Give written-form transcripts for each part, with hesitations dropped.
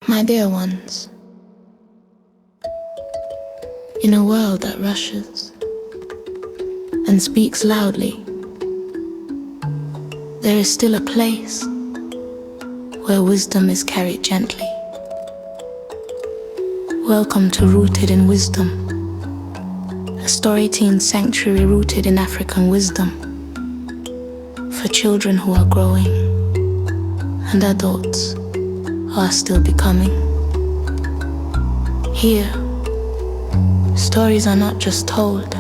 My dear ones, in a world that rushes and speaks loudly, there is still a place where wisdom is carried gently. Welcome to Rooted in Wisdom, a storytelling sanctuary rooted in African wisdom for children who are growing and adults who are still becoming. Here, stories are not just told,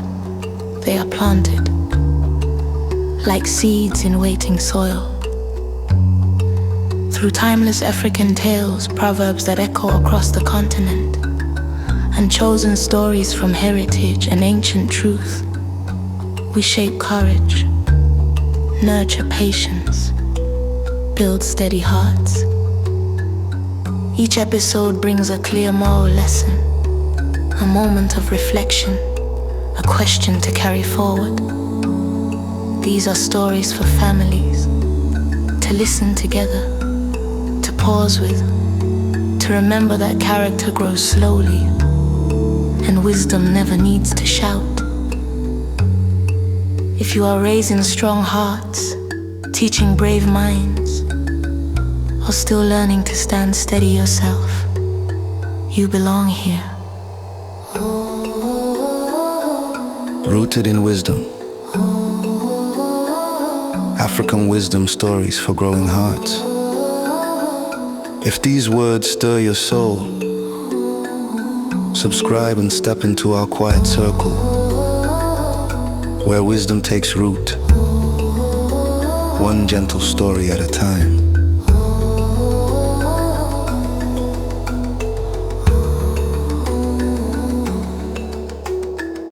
they are planted like seeds in waiting soil. Through timeless African tales, proverbs that echo across the continent, and chosen stories from heritage and ancient truth, we shape courage, nurture patience, build steady hearts. Each episode brings a clear moral lesson, a moment of reflection, a question to carry forward. These are stories for families, to listen together, to pause with, to remember that character grows slowly, and wisdom never needs to shout. If you are raising strong hearts, teaching brave minds, or still learning to stand steady yourself, you belong here. Rooted in wisdom. African wisdom stories for growing hearts. If these words stir your soul, subscribe and step into our quiet circle, where wisdom takes root, one gentle story at a time.